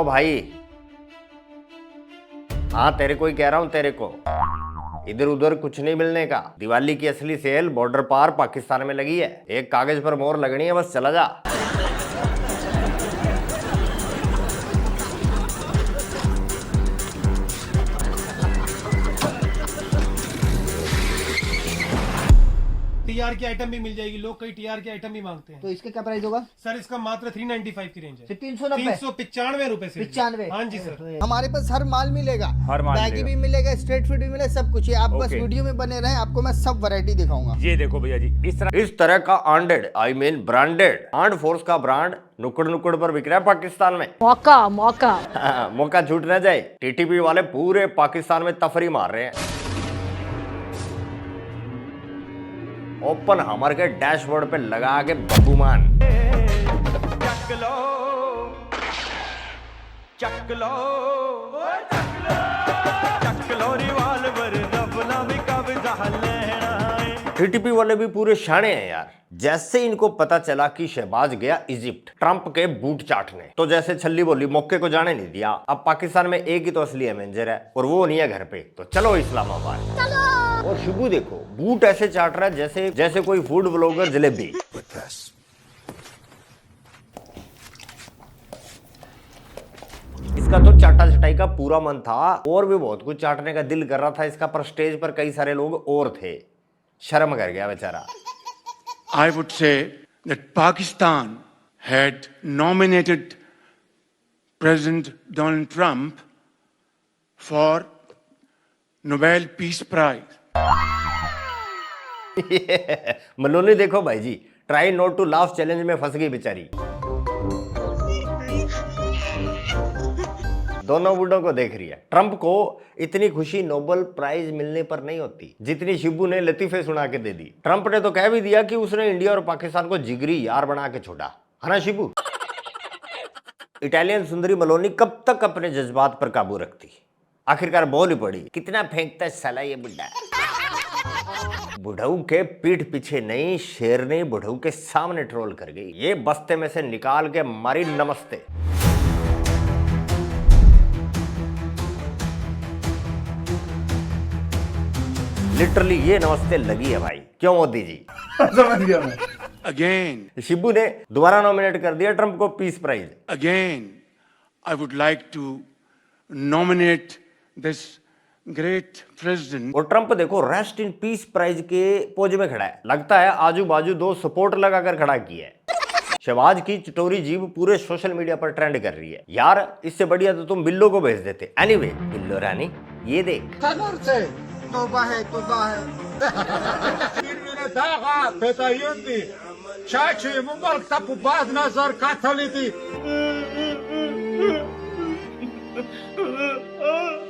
भाई। हाँ तेरे को ही कह रहा हूँ, तेरे को। इधर उधर कुछ नहीं मिलने का। दिवाली की असली सेल बॉर्डर पार पाकिस्तान में लगी है। एक कागज पर मोहर लगनी है, बस चला जा। टीआर की आइटम भी मिल जाएगी। लोग कई टीआर की आइटम भी मांगते हैं। तो इसका क्या प्राइस होगा सर इसका मात्र 395 की रेंज है। 395 रुपए से। 95। हाँ जी सर। हमारे पास हर माल मिलेगा, हर माल बैगी भी मिलेगा, स्ट्रेट फिट भी मिलेगा, सब कुछ। ये आप बस ओके। वीडियो में बने रहें, आपको मैं सब वैरायटी दिखाऊंगा। ये देखो भैया जी, इस तरह का आंडेड, I mean branded armed force का ब्रांड नुक्कड़ नुक्कड़ पर बिक रहा है पाकिस्तान में। मौका हाँ, मौका छूट ना जाए। टीटीपी वाले पूरे पाकिस्तान में तफरी मार रहे हैं। ओपन हमर के डैशबोर्ड पे लगा के बब्बूमान। चक लो चक लो चक लो रिवाल्वर रबना में कब्जा लेना है। टीटीपी वाले भी पूरे शाणे हैं यार। जैसे इनको पता चला कि शहबाज गया इजिप्ट ट्रंप के बूट चाटने, तो जैसे छल्ली बोली मौके को जाने नहीं दिया। अब पाकिस्तान में एक ही तो असली एवेंजर है और वो नहीं है घर पे, तो चलो इस्लामाबाद। और शिबू देखो बूट ऐसे चाट रहा है जैसे जैसे कोई फूड ब्लॉगर जलेबी। इसका तो चाटा चटाई का पूरा मन था और भी बहुत कुछ चाटने का दिल कर रहा था इसका, पर स्टेज पर कई सारे लोग और थे, शर्म कर गया बेचारा। I would say that Pakistan had nominated President Donald Trump for Nobel Peace Prize. मलोनी देखो भाई जी, try not to laugh challenge में फंस गई बेचारी। दोनों बूढ़ों को देख रही है। ट्रंप को इतनी खुशी नोबेल प्राइज मिलने पर नहीं होती जितनी शिबू ने लतीफे सुना के दे दी। ट्रंप ने तो कह भी दिया कि उसने इंडिया और पाकिस्तान को जिगरी यार बना के छोड़ा, है ना शिबू? इटालियन सुंदरी मलोनी कब तक अपने जज्बात पर काबू रखती? आखिरकार बोल ही पड़ी, कितना फेंकता है साला ये बुड्ढा। बुढ़ऊ के पीठ पीछे नहीं, शेरनी बुढ़ऊ के सामने ट्रोल कर गई। ये बस्ते में से निकाल के मारी नमस्ते। लिटरली ये नमस्ते लगी है भाई। क्यों मोदी जी? समझ गया मैं। Again, शिबू ने दोबारा नॉमिनेट कर दिया ट्रंप को peace prize. again, I would like to nominate this great president. और ट्रंप देखो रेस्ट इन पीस प्राइज के पोज में खड़ा है। लगता है आजू बाजू दो सपोर्ट लगाकर खड़ा किया है। शहबाज की चटोरी जीभ पूरे सोशल मीडिया पर ट्रेंड कर रही है। यार इससे बढ़िया तो तुम बिल्लो को भेज देते। एनीवे बिल्लो रानी ये देख। तोबा है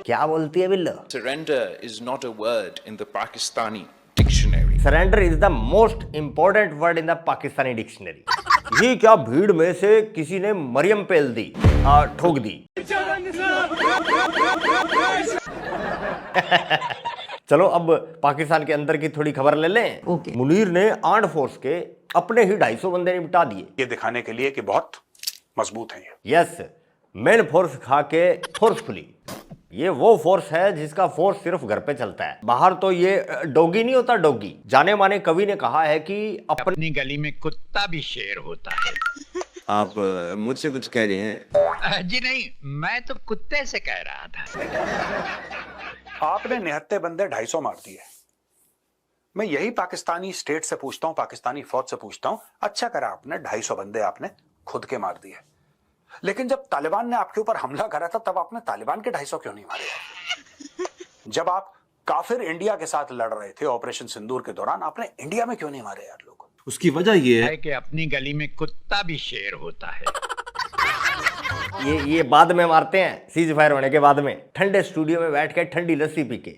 क्या बोलती है बिल्लो? Surrender is not a word in the Pakistani dictionary. Surrender is the most important word in the Pakistani dictionary. ये क्या भीड़ में से किसी ने मरियम पेल दी, ठोक दी। चलो अब पाकिस्तान के अंदर की थोड़ी खबर ले लें। ओके। मुनीर ने आर्म्ड फोर्स के अपने ही 250 बंदे निपटा दिए। ये दिखाने के लिए कि बहुत मजबूत है ये। यस, मेन फोर्स खा के फोर्सफुली। ये वो फोर्स है जिसका फोर्स सिर्फ घर पे चलता है, बाहर तो ये डॉगी नहीं होता डॉगी। जाने माने कवि ने कहा है कि अपनी गली में कुत्ता भी शेर होता है। आप मुझसे कुछ कह रहे हैं? जी नहीं, मैं तो कुत्ते से कह रहा था। आपने निहत्ते बंदे 250 मार दिए। मैं यही पाकिस्तानी स्टेट से पूछता हूं, पाकिस्तानी फौज से पूछता हूं, अच्छा करा आपने 250 बंदे आपने खुद के मार दिए। लेकिन जब तालिबान ने आपके ऊपर हमला करा था तब आपने तालिबान के 250 क्यों नहीं मारे? जब आप काफिर इंडिया के साथ लड़ रहे थे ऑपरेशन सिंदूर के दौरान, आपने इंडिया में क्यों नहीं मारे यार लोग? उसकी वजह ये है कि अपनी गली में कुत्ता भी शेर होता है। ये बाद में मारते हैं, सीज फायर होने के बाद में, ठंडे स्टूडियो में बैठ के ठंडी लस्सी पी के।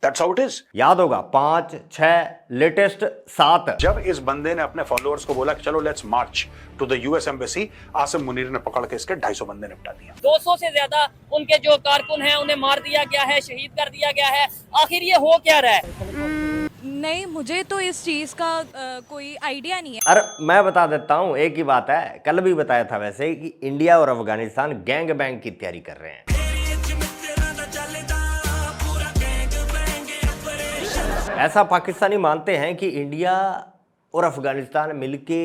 That's how it is. याद होगा 5, 6, लेटेस्ट 7। जब इस बंदे ने अपने फॉलोअर्स को बोला कि चलो let's March two the US embassy, Asim Munir ने पकड़ के इसके 250 बंदे निपटा दिया। 200 से ज्यादा उनके जो कारकुन हैं उन्हें मार दिया गया है, शहीद कर दिया गया है। आखिर ये हो क्या रहा है? नहीं, मुझे तो इस चीज का कोई आइडिया नहीं है। अरे मैं बता देता हूँ, एक ही बात है, कल भी बताया था वैसे कि इंडिया और अफगानिस्तान गैंग बैंग की तैयारी कर रहे हैं। ऐसा पाकिस्तानी मानते हैं कि इंडिया और अफगानिस्तान मिलके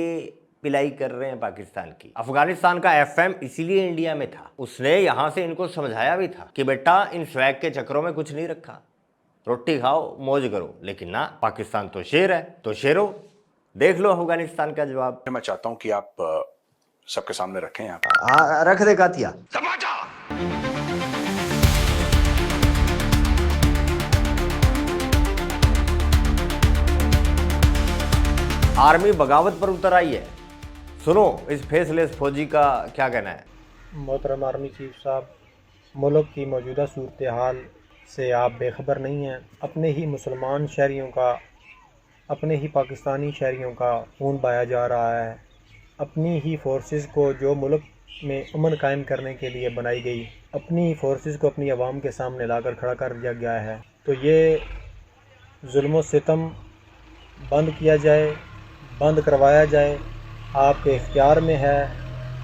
पिलाई कर रहे हैं पाकिस्तान की। अफगानिस्तान का एफएम इसीलिए इंडिया में था, उसने यहां से इनको समझाया भी था कि बेटा इन स्वैग के चक्करों में कुछ नहीं रखा, रोटी खाओ मौज करो। लेकिन ना, पाकिस्तान तो शेर है, तो शेरो देख लो अफगानिस्तान का जवाब। मैं चाहता हूं कि आप सबके सामने रखें यहाँ हाँ, रख दे कातिया। आर्मी बगावत पर उतर आई है। सुनो इस फेसलेस फौजी का क्या कहना है। मोहतरम आर्मी चीफ साहब, मुल्क की मौजूदा सूरत हाल से आप बेखबर नहीं हैं। अपने ही मुसलमान शहरियों का, अपने ही पाकिस्तानी शहरियों का खून बहाया जा रहा है। अपनी ही फोर्सेस को जो मुल्क में अमन कायम करने के लिए बनाई गई, अपनी ही फोर्सेस को अपनी आवाम के सामने लाकर खड़ा कर दिया गया है। तो ये जुल्म सितम बंद किया जाए, बंद करवाया जाए। आपके इख्तियार में है,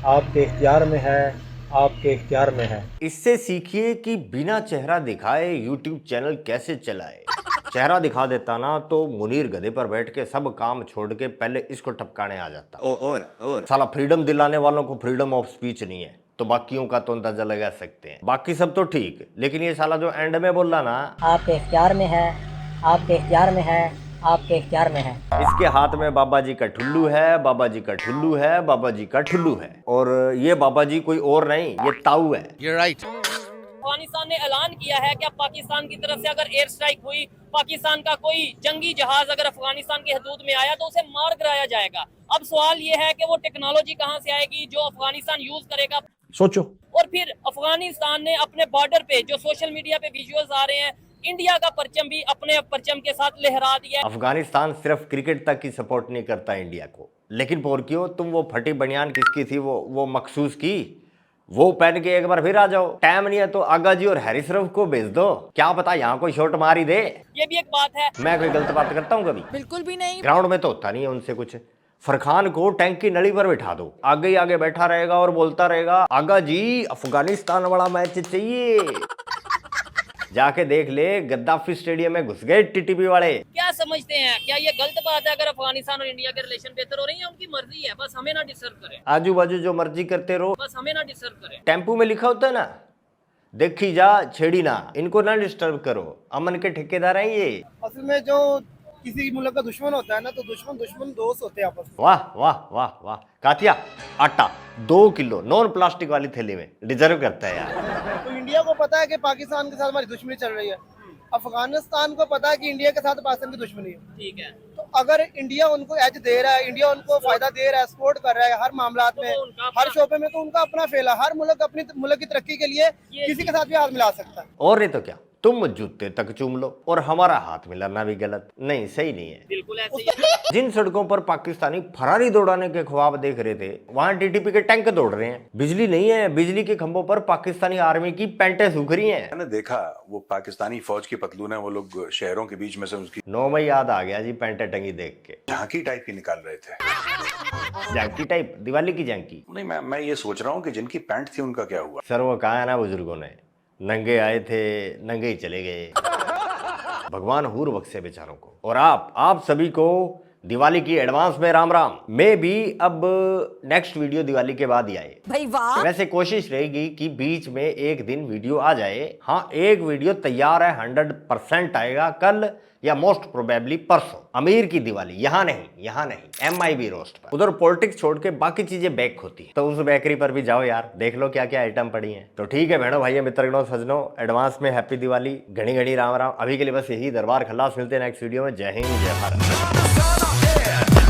आपके इख्तियार में है, आपके इख्तियार में है। इससे सीखिए कि बिना चेहरा दिखाए यूट्यूब चैनल कैसे चलाए। चेहरा दिखा देता ना तो मुनीर गधे पर बैठ के सब काम छोड़ के पहले इसको टपकाने आ जाता। और साला फ्रीडम दिलाने वालों को फ्रीडम ऑफ स्पीच नहीं है, तो बाकियों का तो अंदाजा लगा सकते हैं। बाकी सब तो ठीक, लेकिन ये साला जो एंड में बोल रहा ना, आपके इख्तियार में है, आपके इख्तियार में है, आपके इख्तियार में है। इसके हाथ में बाबा जी का ठुल्लू है, बाबा जी का ठुल्लू है, बाबा जी का ठुल्लू है। और ये बाबा जी कोई और नहीं, ये ताऊ है। अफगानिस्तान ने ऐलान किया है कि अब पाकिस्तान की तरफ से अगर एयर स्ट्राइक हुई, पाकिस्तान का कोई जंगी जहाज अगर अफगानिस्तान की हदूद में आया तो उसे मार गिराया जाएगा। अब सवाल ये है कि वो टेक्नोलॉजी कहां से आएगी जो अफगानिस्तान यूज करेगा। सोचो। और फिर अफगानिस्तान ने अपने बॉर्डर पे जो सोशल मीडिया पे विजुअल्स आ रहे हैं, इंडिया का परचम भी अपने परचम के साथ लहरा दिया। अफगानिस्तान सिर्फ क्रिकेट तक की सपोर्ट नहीं करता इंडिया को, लेकिन पोरकियो तुम वो फटी बनियान किसकी थी, वो मखसूस की, वो पहन के एक बार फिर आ जाओ। टाइम नहीं है तो आगा जी और हैरिस रऊफ को भेज दो, क्या पता यहाँ कोई शॉट मार ही दे। ये भी एक बात है। मैं कोई गलत बात करता हूँ कभी? बिल्कुल भी नहीं। ग्राउंड में तो होता नहीं है उनसे कुछ। फरखान को टैंक की नली पर बिठा दो, आगे ही आगे बैठा रहेगा और बोलता रहेगा, आगा जी अफगानिस्तान वाला मैच चाहिए। जाके देख ले, गद्दाफी स्टेडियम में घुस गए टीटीपी वाले। क्या समझते हैं, क्या ये गलत बात है अगर अफगानिस्तान और इंडिया के रिलेशन बेहतर हो रही है? उनकी मर्जी है, बस हमें ना डिस्टर्ब करें। आजू बाजू जो मर्जी करते रहो, बस हमें ना डिस्टर्ब करें। टेम्पू में लिखा होता है ना, देखी जा छेड़ी ना, इनको ना डिस्टर्ब करो, अमन के ठेकेदार हैं ये। असल में जो किसी मुल्क का दुश्मन होता है ना, तो दुश्मन दोस्त होते हैं आपस में। वाह वाह वाह वाह। कातिया आटा 2 किलो नॉन प्लास्टिक वाली थैली में डिजर्व करता है यार। तो इंडिया को पता है कि पाकिस्तान के साथ हमारी दुश्मनी चल रही है, अफगानिस्तान को पता है कि इंडिया के साथ पाकिस्तान की दुश्मनी है। ठीक है, तो अगर इंडिया उनको एज दे रहा है, इंडिया उनको फायदा दे रहा है, सपोर्ट कर रहा है हर मामला में, हर शोबे में, तो उनका अपना फेल है। हर मुल्क अपनी मुल्क की तरक्की के लिए किसी के साथ भी हाथ मिला सकता है। और नहीं तो क्या, तुम जूते तक चूम लो और हमारा हाथ मिलाना भी गलत नहीं, सही नहीं है। बिल्कुल ऐसे ही है। जिन सड़कों पर पाकिस्तानी फरारी दौड़ाने के ख्वाब देख रहे थे, वहां टीटीपी के टैंक दौड़ रहे हैं। बिजली नहीं है, बिजली के खंभों पर पाकिस्तानी आर्मी की पैंटें सूख रही हैं। मैंने देखा वो पाकिस्तानी फौज की पतलून है, वो लोग शहरों के बीच में से उसकी 9 मई याद आ गया जी, पैंटें टंगी देख के। झांकी टाइप की निकाल रहे थे। झांकी टाइप, दिवाली की झांकी नहीं, मैं ये सोच रहा हूँ कि जिनकी पैंट थी उनका क्या हुआ। सर वो कहा है ना बुजुर्गों ने, नंगे आए थे नंगे ही चले गए। भगवान हूर बख्शे बेचारों को। और आप सभी को दिवाली की एडवांस में राम राम। मैं भी अब नेक्स्ट वीडियो दिवाली के बाद ही आए भाई वाह। वैसे कोशिश रहेगी कि बीच में एक दिन वीडियो आ जाए। हाँ, एक वीडियो तैयार है, 100% आएगा कल या मोस्ट प्रोबेबली परसों। अमीर की दिवाली यहाँ नहीं MIB रोस्ट पर। उधर पॉलिटिक्स छोड़ के बाकी चीजें बैक होती है, तो उस बेकरी पर भी जाओ यार, देख लो क्या क्या आइटम पड़ी हैं। तो ठीक है बहनों भाइयों मित्रगणों सजनों, एडवांस में हैप्पी दिवाली, घनी घनी राम राम। अभी के लिए बस यही, दरबार खल्लास। मिलते हैं नेक्स्ट वीडियो में। जय हिंद जय भारत।